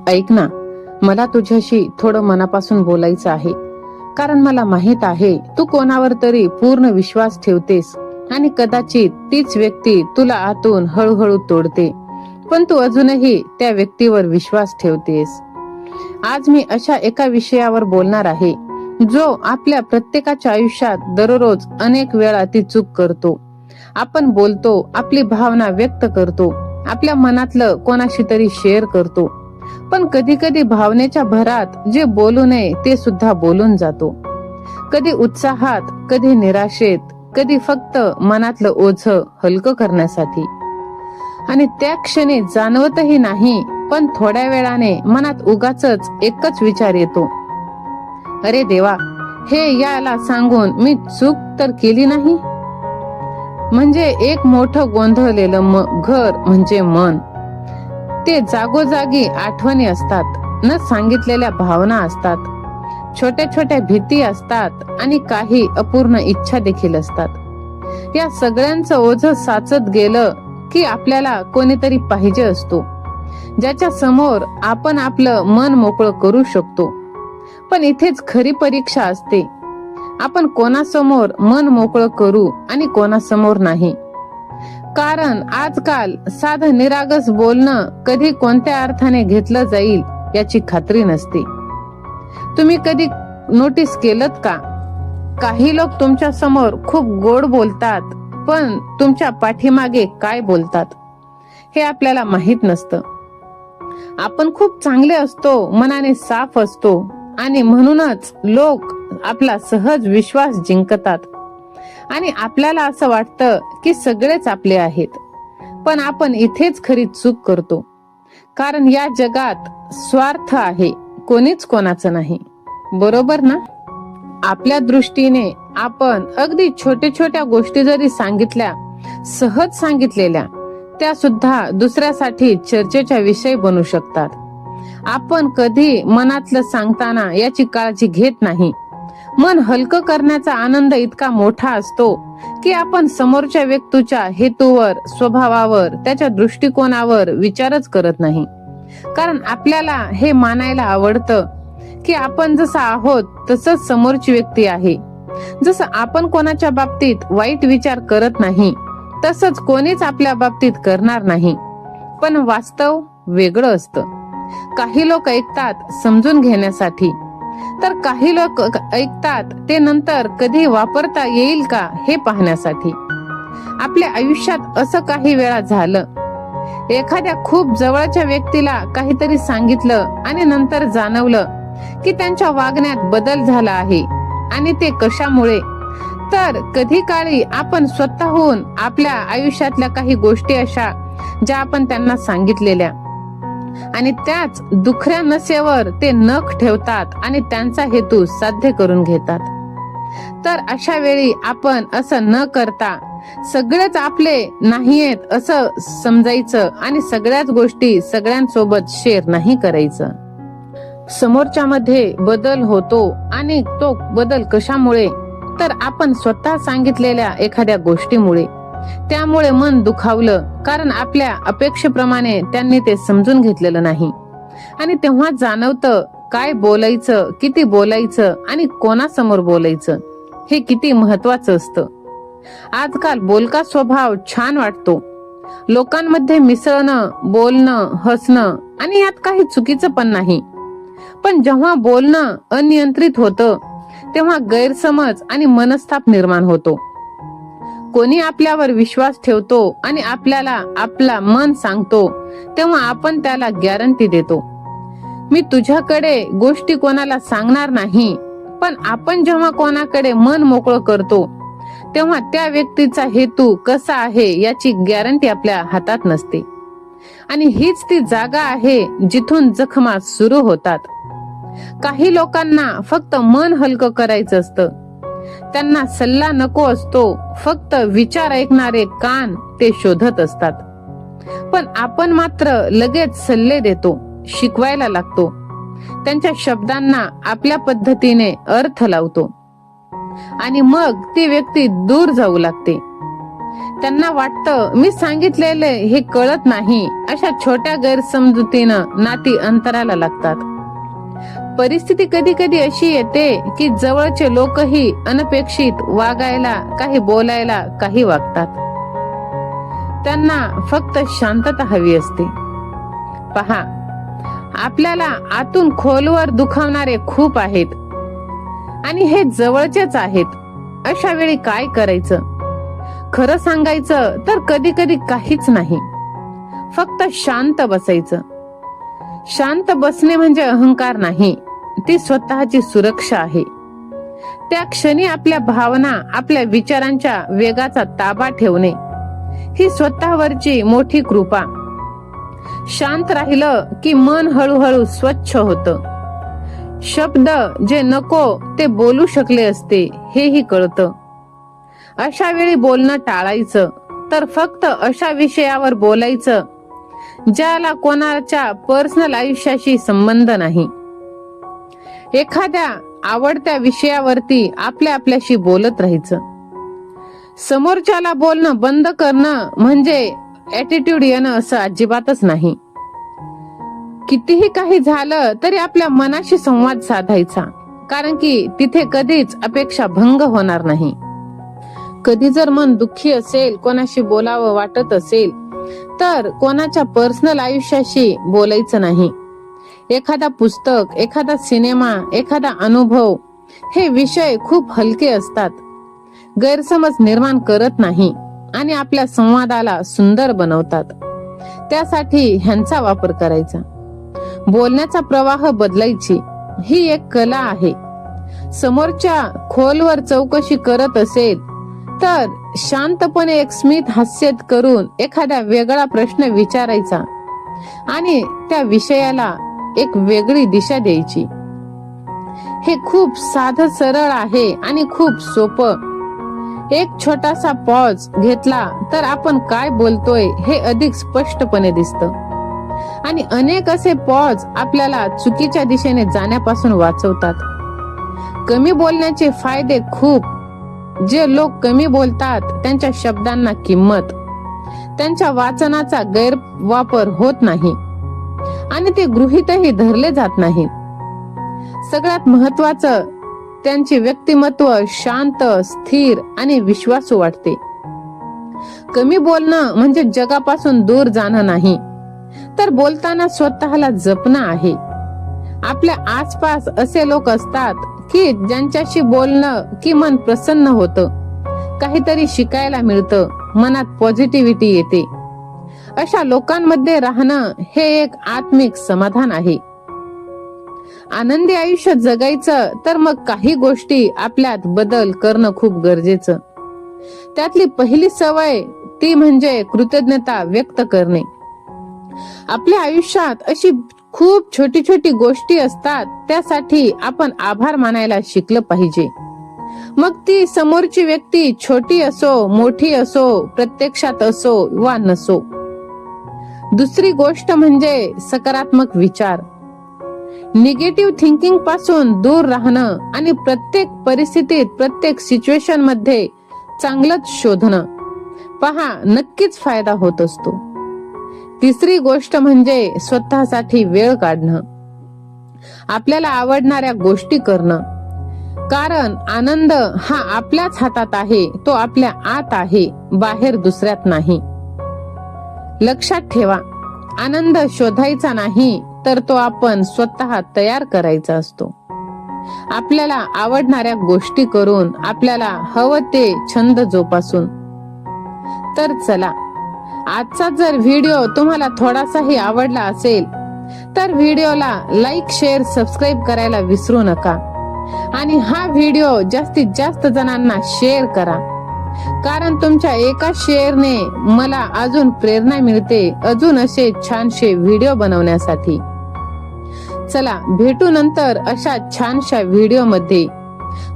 ऐक ना, मला तुझ्याशी थोडं मनापासून बोलायचं आहे. कारण मला माहित आहे तू कोणावर तरी पूर्ण विश्वास ठेवतेस आणि कदाचित तीच व्यक्ती तुला आतून हळूहळू तोडते, पण तू अजूनही त्या व्यक्तीवर विश्वास ठेवतेस. आज मी अशा एका विषयावर बोलणार आहे जो आपल्या प्रत्येकाच्या आयुष्यात दररोज अनेक वेळा ती चूक करतो. आपण बोलतो, आपली भावना व्यक्त करतो, आपल्या मनातलं कोणाशी तरी शेअर करतो, पण कधी कधी भावनेच्या भरात जे बोलू नये ते सुद्धा बोलून जातो. कधी उत्साहात, कधी निराशेत, कधी फक्त मनातलं ओझं हलकं करण्यासाठी. आणि त्या क्षणी जाणवतही नाही, पण थोड्या वेळाने मनात उगाचच एकच विचार येतो, अरे देवा, हे याला सांगून मी चूक तर केली नाही. म्हणजे एक मोठं गोंधळलेलं घर म्हणजे मन. ते जागोजागी आठवणी असतात, न सांगितलेल्या भावना असतात, छोट्या छोट्या भीती असतात आणि काही अपूर्ण इच्छा देखील असतात. या सगळ्यांचं ओझं साचत गेलं की आपल्याला कोणीतरी पाहिजे असतो, ज्याच्या समोर आपण आपलं मन मोकळं करू शकतो. पण इथेच खरी परीक्षा असते, आपण कोणासमोर मन मोकळं करू आणि कोणासमोर नाही. कारण आजकाल साधं निरागस बोलणं कधी कोणत्या अर्थाने घेतलं जाईल याची खात्री नसते. तुम्ही कधी नोटीस केलत का, काही लोक तुमच्या समोर खूप गोड बोलतात, पण तुमच्या पाठीमागे काय बोलतात हे आपल्याला माहित नसतं. आपण खूप चांगले असतो, मनाने साफ असतो आणि म्हणूनच लोक आपला सहज विश्वास जिंकतात आणि आपल्याला असं वाटतं की सगळेच आपले आहेत. पण आपण इथेच खरी चूक करतो, कारण या जगात स्वार्थ आहे, कोणीच कोणाचं नाही. बरोबर ना? आपल्या दृष्टीने आपण अगदी छोट्या छोट्या गोष्टी जरी सांगितल्या, सहज सांगितलेल्या, त्या सुद्धा दुसऱ्यासाठी चर्चेचा विषय बनू शकतात. आपण कधी मनातलं सांगताना याची काळजी घेत नाही. मन हलकं करण्याचा आनंद इतका मोठा असतो की आपण समोरच्या व्यक्तीच्या हेतूवर, स्वभावावर, त्याच्या दृष्टिकोनावर विचारच करत नाही. कारण आपल्याला हे मानायला आवडतं की आपण जसं आहोत तसंच समोरची व्यक्ती आहे. जसं आपण कोणाच्या बाबतीत वाईट विचार करत नाही, तसंच कोणीच आपल्या बाबतीत करणार नाही. पण वास्तव वेगळं असतं. काही लोक ऐकतात समजून घेण्यासाठी, तर काही लोक ऐकतात ते नंतर कधी वापरता येईल का हे पाहण्यासाठी. आपल्या आयुष्यात असं काही वेळा झालं, एखाद्या खूप जवळच्या व्यक्तीला काहीतरी सांगितलं आणि नंतर जाणवलं की त्यांच्या वागण्यात बदल झाला आहे. आणि ते कशामुळे? तर कधी काळी आपण स्वतःहून आपल्या आयुष्यातल्या काही गोष्टी अशा ज्या आपण त्यांना सांगितलेल्या, आणि त्याच दुखऱ्या नसेवर ते नख ठेवतात आणि त्यांचा हेतू साध्य करून घेतात. तर अशा वेळी आपण असं न करता सगळेच आपले नाहीयेत असं समजायचं आणि सगळ्याच गोष्टी सगळ्यांसोबत शेअर नाही करायचं. समोरच्या मध्ये बदल होतो आणि तो बदल कशामुळे? तर आपण स्वतः सांगितलेल्या एखाद्या गोष्टीमुळे. त्यामुळे मन दुखावलं, कारण आपल्या अपेक्षेप्रमाणे त्यांनी ते समजून घेतलेलं नाही. आणि तेव्हा जाणवतं काय बोलायचं, किती बोलायचं आणि कोणासमोर बोलायचं हे किती महत्वाचं असतं. आजकाल बोलका स्वभाव छान वाटतो, लोकांमध्ये मिसळणं, बोलणं, हसणं, आणि यात काही चुकीचं पण नाही. पण जेव्हा बोलणं अनियंत्रित होतं तेव्हा गैरसमज आणि मनस्ताप निर्माण होतो. कोणी आपल्यावर विश्वास ठेवतो आणि आपल्याला आपला मन सांगतो, तेव्हा आपण त्याला गॅरंटी देतो, मी तुझ्याकडे गोष्टी कोणाला सांगणार नाही. पण आपण जेव्हा कोणाकडे मन मोकळं करतो तेव्हा त्या व्यक्तीचा हेतू कसा आहे याची गॅरंटी आपल्या हातात नसते. आणि हीच ती जागा आहे जिथून जखमा सुरू होतात. काही लोकांना फक्त मन हलकं करायचं असतं, त्यांना सल्ला नको असतो, फक्त विचार ऐकणारे कान ते शोधत असतात. पण आपण मात्र लगेच सल्ले देतो, शिकवायला लागतो, त्यांच्या शब्दांना आपल्या पद्धतीने अर्थ लावतो, आणि मग ती व्यक्ती दूर जाऊ लागते. त्यांना वाटतं मी सांगितलेले हे कळत नाही. अशा छोट्या गैरसमजुतीनं नाती अंतराला लागतात. परिस्थिती कधी कधी अशी येते की जवळचे लोकही अनपेक्षित वागायला, काही बोलायला, काही वागतात. त्यांना फक्त शांतता हवी असते. पहा, आपल्याला आतून खोलवर दुखावणारे खूप आहेत आणि हे जवळचेच आहेत. अशा वेळी काय करायचं? खरं सांगायचं तर कधी कधी काहीच नाही, फक्त शांत बसायचं. शांत बसणे म्हणजे अहंकार नाही, ती स्वतःची सुरक्षा आहे. त्या क्षणी आपल्या भावना, आपल्या विचारांच्या वेगाचा ताबा ठेवणे ही स्वतःवरची मोठी कृपा. शांत राहिलं की मन हळूहळू स्वच्छ होतं. शब्द जे नको ते बोलू शकले असते हेही कळतं. अशा वेळी बोलणं टाळायचं, तर फक्त अशा विषयावर बोलायचं ज्याला कोणाच्या पर्सनल आयुष्याशी संबंध नाही. एखाद्या आवडत्या विषयावरती आपल्याशी बोलत राहायचं. समोरच्याला बोलणं बंद करणं म्हणजे ऍटिट्यूड येणं असं अजिबातच नाही. कितीही काही झालं तरी आपल्या मनाशी संवाद साधायचा, कारण की तिथे कधीच अपेक्षा भंग होणार नाही. कधी जर मन दुःखी असेल, कोणाशी बोलावं वाटत असेल, तर कोणाच्या पर्सनल आयुष्याशी बोलायचं नाही. एखादा पुस्तक, एखादा सिनेमा, एखादा अनुभव हे विषय खूप हलके असतात, गैरसमज निर्माण करत नाही आणि आपल्या संवादाला सुंदर बनवतात. त्यासाठी ह्यांचा वापर करायचा. बोलण्याचा प्रवाह बदलायची ही एक कला आहे. समोरच्या खोलवर चौकशी करत असेल तर शांतपणे एक स्मित हास्य करून एखादा वेगळा प्रश्न विचारायचा आणि त्या विषयाला एक वेगळी दिशा द्यायची. हे खूप साधं सरळ आहे आणि खूप सोपं. एक छोटासा पॉज घेतला तर आपण काय बोलतोय हे अधिक स्पष्टपणे दिसतं. आणि अनेक असे पॉज आपल्याला चुकीच्या दिशेने जाण्यापासून वाचवतात. कमी बोलण्याचे फायदे खूप. जे लोक कमी बोलतात त्यांच्या शब्दांना किंमत, त्यांच्या वाचनाचा गैरवापर होत नाही आणि ते गृहीतही धरले जात नाहीत. सगळ्यात महत्वाचं, त्यांचे व्यक्तिमत्व शांत, स्थिर आणि विश्वासू वाटते. कमी बोलणं म्हणजे जगापासून दूर जाणं नाही, तर बोलताना स्वतःला जपणं आहे. आपल्या आसपास असे लोक असतात की ज्यांच्याशी बोलणं की मन प्रसन्न होतं, काहीतरी शिकायला मिळतं, मनात पॉझिटिव्हिटी येते. अशा लोकांमध्ये राहणं हे एक आत्मिक समाधान आहे. आनंदी आयुष्य जगायचं तर मग काही गोष्टी आपल्यात बदल करणं खूप गरजेचं. त्यातली पहिली सवय ती म्हणजे कृतज्ञता व्यक्त करणे. आपल्या आयुष्यात अशी खूप छोटी छोटी गोष्टी असतात, त्यासाठी आपण आभार मानायला शिकलं पाहिजे. मग ती समोरची व्यक्ती छोटी असो, मोठी असो, प्रत्यक्षात असो वा नसो. दुसरी गोष्ट म्हणजे सकारात्मक विचार. निगेटिव्ह थिंकिंग पासून दूर राहणं आणि प्रत्येक परिस्थितीत, प्रत्येक सिच्युएशन मध्ये चांगलंच शोधणं. पहा, नक्कीच फायदा होत असतो. तिसरी गोष्ट म्हणजे स्वतःसाठी वेळ काढणं. आपल्याला आवडणाऱ्या गोष्टी करणं, कारण आनंद हा आपल्याच हातात आहे, तो आपल्या आत आहे, बाहेर दुसऱ्यात नाही. लक्षात ठेवा, आनंद शोधायचा नाही, तर तो आपण स्वतः तयार करायचा असतो. आपल्याला आवडणाऱ्या गोष्टी करून, आपल्याला हवं ते छंद जोपासून. तर चला, आजचा जर व्हिडिओ तुम्हाला थोडासाही आवडला असेल तर व्हिडिओला लाईक, शेअर, सबस्क्राईब करायला विसरू नका आणि हा व्हिडिओ जास्तीत जास्त जणांना शेअर करा, कारण तुमच्या एका शेअरने मला अजून प्रेरणा मिळते अजून असे छानसे व्हिडिओ बनवण्यासाठी. चला, भेटू नंतर अशा छानशा व्हिडिओ मध्ये.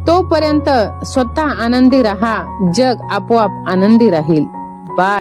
तोपर्यंत स्वतः आनंदी राहा, जग आपोआप आनंदी राहील.